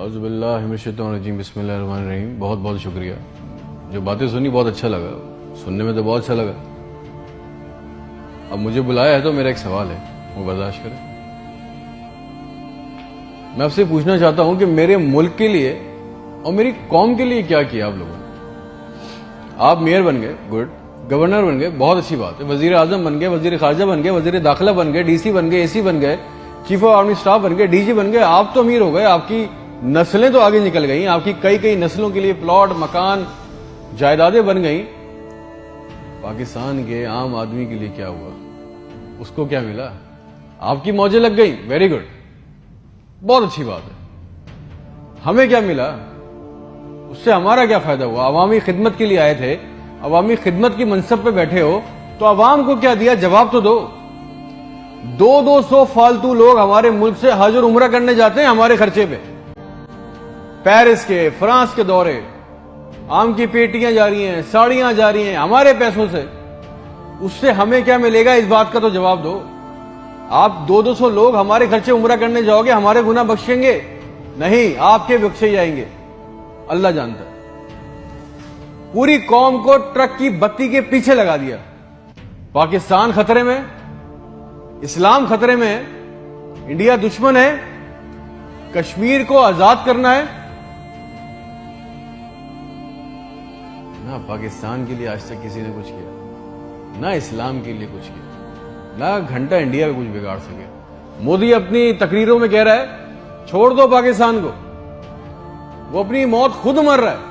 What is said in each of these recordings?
اعوذ باللہ من الشیطان الرجیم، بسم اللہ الرحمن الرحیم۔ بہت بہت شکریہ، جو باتیں سنی بہت اچھا لگا، سننے میں تو بہت اچھا لگا۔ اب مجھے بلایا ہے تو میرا ایک سوال ہے، وہ برداشت کریں۔ میں آپ سے پوچھنا چاہتا ہوں کہ میرے ملک کے لیے اور میری قوم کے لیے کیا کیا آپ لوگوں نے؟ آپ میئر بن گئے، گڈ، گورنر بن گئے، بہت اچھی بات ہے، وزیر اعظم بن گئے، وزیر خارجہ بن گئے، وزیر داخلہ بن گئے، ڈی سی بن گئے، اے سی بن گئے، چیف آف آرمی اسٹاف بن گئے، ڈی جی بن گئے۔ آپ تو امیر ہو گئے، آپ کی نسلیں تو آگے نکل گئیں، آپ کی کئی نسلوں کے لیے پلاٹ، مکان، جائیدادیں بن گئیں۔ پاکستان کے عام آدمی کے لیے کیا ہوا؟ اس کو کیا ملا؟ آپ کی موجیں لگ گئیں، ویری گڈ، بہت اچھی بات ہے۔ ہمیں کیا ملا؟ اس سے ہمارا کیا فائدہ ہوا؟ عوامی خدمت کے لیے آئے تھے، عوامی خدمت کی منصب پہ بیٹھے ہو تو عوام کو کیا دیا؟ جواب تو دو۔ 200 فالتو لوگ ہمارے ملک سے حج اور عمرہ کرنے جاتے ہیں ہمارے خرچے پہ، پیرس کے، فرانس کے دورے، آم کی پیٹیاں جا رہی ہیں، ساڑیاں جا رہی ہیں ہمارے پیسوں سے۔ اس سے ہمیں کیا ملے گا؟ اس بات کا تو جواب دو۔ آپ 200 لوگ ہمارے خرچے عمرہ کرنے جاؤ گے، ہمارے گناہ بخشیں گے؟ نہیں، آپ کے بخشے جائیں گے، اللہ جانتا ہے۔ پوری قوم کو ٹرک کی بتی کے پیچھے لگا دیا۔ پاکستان خطرے میں، اسلام خطرے میں ہے، انڈیا دشمن ہے، کشمیر کو آزاد کرنا ہے۔ نہ پاکستان کے لیے آج تک کسی نے کچھ کیا، نہ اسلام کے لیے کچھ کیا، نہ گھنٹہ انڈیا میں کچھ بگاڑ سکے۔ مودی اپنی تقریروں میں کہہ رہا ہے چھوڑ دو پاکستان کو، وہ اپنی موت خود مر رہا ہے۔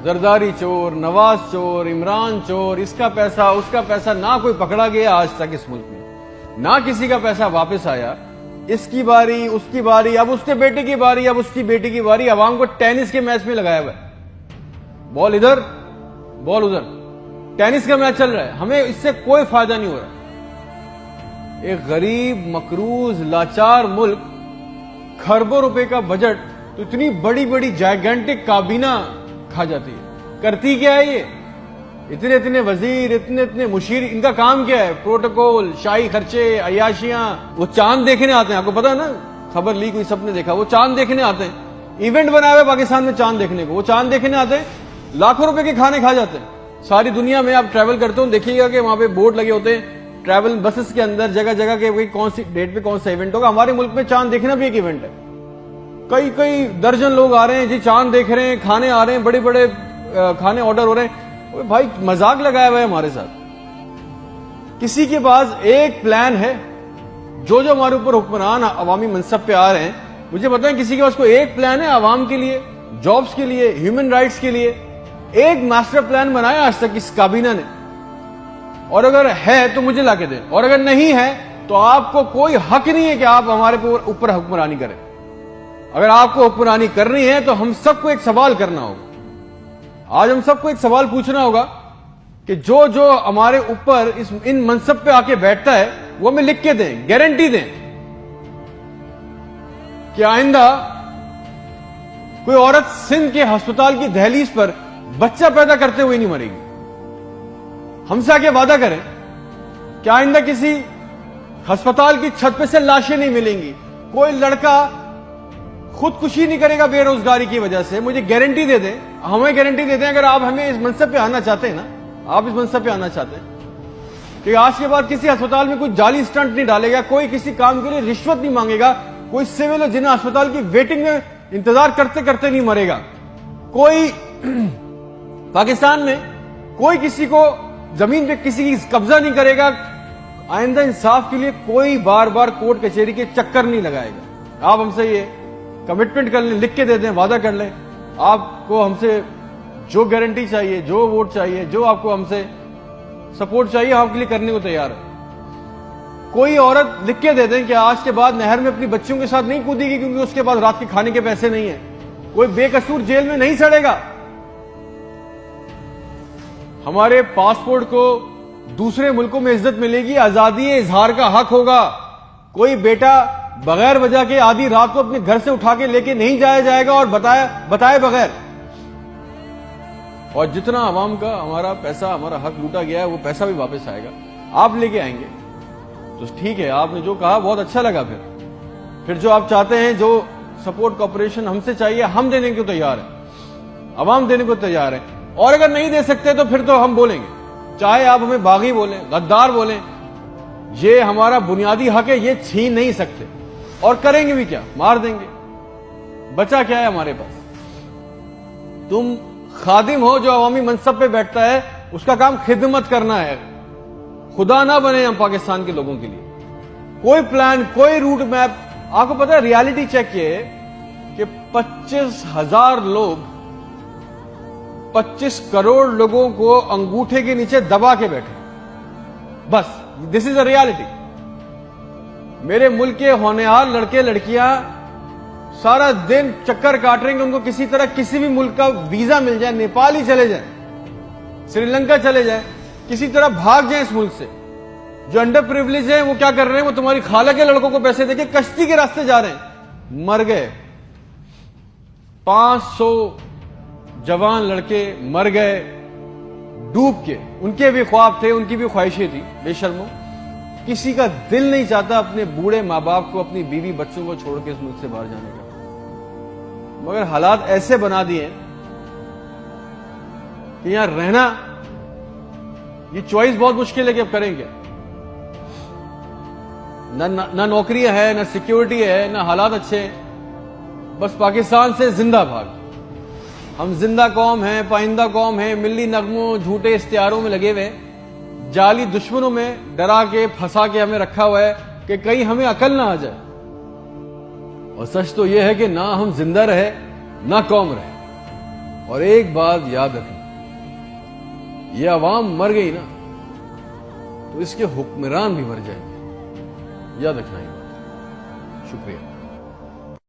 زرداری چور، نواز چور، عمران چور، اس کا پیسہ نہ کوئی پکڑا گیا آج تک اس ملک میں، نہ کسی کا پیسہ واپس آیا۔ اس کی باری، اس کی باری، اب اس کے بیٹے کی باری، اب اس کی بیٹی کی باری۔ عوام کو ٹینس کے میچ میں لگایا ہوا ہے، بال ادھر بال ادھر، ٹینس کا میچ چل رہا ہے، ہمیں اس سے کوئی فائدہ نہیں ہو رہا۔ ایک غریب، مقروض، لاچار ملک، کھربوں روپے کا بجٹ تو اتنی بڑی بڑی جائگنٹک کابینہ کھا جاتی ہے۔ کرتی کیا ہے یہ؟ اتنے وزیر، اتنے مشیر، ان کا کام کیا ہے؟ پروٹوکول، شاہی خرچے، عیاشیاں۔ وہ چاند دیکھنے آتے ہیں، آپ کو پتا ہے نا، خبر لی کوئی، سب نے دیکھا، وہ چاند دیکھنے آتے ہیں، ایونٹ بنا ہوا ہے پاکستان میں چاند دیکھنے کو۔ وہ چاند دیکھنے آتے ہیں، لاکھوں روپے کے کھانے کھا جاتے ہیں۔ ساری دنیا میں آپ ٹریول کرتے ہو، دیکھیے گا کہ وہاں پہ بورڈ لگے ہوتے ہیں ٹریول بسز کے اندر، جگہ جگہ کے کون سی ڈیٹ پہ کون سا ایونٹ ہوگا۔ ہمارے ملک میں چاند دیکھنا بھی ایک ایونٹ ہے، کئی درجن لوگ آ رہے ہیں جی، چاند دیکھ رہے ہیں، کھانے آ رہے ہیں، بڑے بڑے کھانے آرڈر ہو رہے ہیں۔ بھائی مذاق لگایا ہوا ہے ہمارے ساتھ۔ کسی کے پاس ایک پلان ہے، جو ہمارے اوپر حکمران عوامی منصب پہ آ رہے ہیں، مجھے بتائیں کسی کے پاس کوئی ایک پلان ہے عوام کے لیے، جابز کے لیے، ہیومن رائٹس کے لیے؟ ایک ماسٹر پلان بنایا آج تک اس کابینہ نے؟ اور اگر ہے تو مجھے لا کے دیں، اور اگر نہیں ہے تو آپ کو کوئی حق نہیں ہے کہ آپ ہمارے اوپر حکمرانی کریں۔ اگر آپ کو حکمرانی کرنی ہے تو ہم سب کو ایک سوال کرنا ہوگا۔ آج ہم سب کو ایک سوال پوچھنا ہوگا کہ جو ہمارے اوپر ان منصب پہ آ کے بیٹھتا ہے وہ ہمیں لکھ کے دیں، گارنٹی دیں کہ آئندہ کوئی عورت سندھ کے ہسپتال کی دہلیز پر بچہ پیدا کرتے ہوئے نہیں مرے گی۔ ہم سے آگے وعدہ کریں کہ آئندہ کسی ہسپتال کی چھت پہ سے لاشیں نہیں ملیں گی، کوئی لڑکا خودکشی نہیں کرے گا بے روزگاری کی وجہ سے۔ مجھے گارنٹی دے دیں، ہمیں گارنٹی دے دیں، اگر آپ ہمیں اس منصب پہ آنا چاہتے ہیں نا، آپ اس منصب پہ آنا چاہتے ہیں کہ آج کے بعد کسی ہسپتال میں کوئی جعلی سٹنٹ نہیں ڈالے گا، کوئی کسی کام کے لیے رشوت نہیں مانگے گا، کوئی سول اور جنہ ہسپتال کی ویٹنگ میں انتظار کرتے کرتے نہیں مرے گا، کوئی پاکستان میں کوئی کسی کو زمین پہ کسی کی قبضہ نہیں کرے گا، آئندہ انصاف کے لیے کوئی بار بار کورٹ کچہری کے چکر نہیں لگائے گا۔ آپ ہم سے یہ کمٹمنٹ کر لیں، لکھ کے دے دیں، وعدہ کر لیں۔ آپ کو ہم سے جو گارنٹی چاہیے، جو ووٹ چاہیے، جو آپ کو ہم سے سپورٹ چاہیے، ہم آپ کے لیے کرنے کو تیار ہے۔ کوئی عورت لکھ کے دے دیں کہ آج کے بعد نہر میں اپنی بچیوں کے ساتھ نہیں کودے گی کیونکہ اس کے بعد رات کے کھانے کے پیسے نہیں ہیں۔ کوئی بے قصور جیل میں نہیں سڑے گا۔ ہمارے پاسپورٹ کو دوسرے ملکوں میں عزت ملے گی، آزادی اظہار کا حق ہوگا۔ کوئی بیٹا بغیر وجہ کے آدھی رات کو اپنے گھر سے اٹھا کے لے کے نہیں جایا جائے گا اور بتائے بغیر۔ اور جتنا عوام کا ہمارا پیسہ، ہمارا حق لوٹا گیا ہے، وہ پیسہ بھی واپس آئے گا، آپ لے کے آئیں گے۔ تو ٹھیک ہے، آپ نے جو کہا بہت اچھا لگا۔ پھر جو آپ چاہتے ہیں، جو سپورٹ کوپریشن ہم سے چاہیے, ہم دینے کو تیار ہیں, عوام دینے کو تیار ہے. اور اگر نہیں دے سکتے تو پھر تو ہم بولیں گے, چاہے آپ ہمیں باغی بولیں, غدار بولیں, یہ ہمارا بنیادی حق ہے, یہ چھین نہیں سکتے. اور کریں گے بھی کیا, مار دیں گے. بچا کیا ہے ہمارے پاس؟ تم خادم ہو جو عوامی منصب پہ بیٹھتا ہے, اس کا کام خدمت کرنا ہے. خدا نہ بنے ہم پاکستان کے لوگوں کے لیے. کوئی پلان, کوئی روٹ میپ. آپ کو پتا ہے ریالٹی چیک یہ ہے کہ 25,000 لوگ 25 کروڑ لوگوں کو انگوٹھے کے نیچے دبا کے بیٹھے. بس دس از اے ریالٹی. میرے ملک کے ہونہار لڑکے لڑکیاں سارا دن چکر کاٹ رہے ہیں کہ ان کو کسی طرح کسی بھی ملک کا ویزا مل جائے, نیپال ہی چلے جائیں, سری لنکا چلے جائیں, کسی طرح بھاگ جائیں اس ملک سے. جو انڈر پریویلیج ہیں وہ کیا کر رہے ہیں, وہ تمہاری خالہ کے لڑکوں کو پیسے دے کے کشتی کے راستے جا رہے ہیں. مر گئے 500 جوان لڑکے, مر گئے ڈوب کے. ان کے بھی خواب تھے, ان کی بھی خواہشیں تھی. بے شرمو, کسی کا دل نہیں چاہتا اپنے بوڑھے ماں باپ کو, اپنی بیوی بچوں کو چھوڑ کے اس ملک سے باہر جانے کا. مگر حالات ایسے بنا دیے کہ یہاں رہنا, یہ چوائس بہت مشکل ہے کہ اب کریں گے. نہ نوکری ہے, نہ سیکیورٹی ہے, نہ حالات اچھے ہیں. بس پاکستان سے زندہ بھاگ. ہم زندہ قوم ہیں, پائندہ قوم ہیں, ملی نغموں جھوٹے اشتہاروں میں لگے ہوئے, جعلی دشمنوں میں ڈرا کے پھنسا کے ہمیں رکھا ہوا ہے کہ کہیں ہمیں عقل نہ آ جائے. اور سچ تو یہ ہے کہ نہ ہم زندہ رہے نہ قوم رہے. اور ایک بات یاد رکھیں, یہ عوام مر گئی نا تو اس کے حکمران بھی مر جائیں گے. یاد رکھنا یہ بات. شکریہ.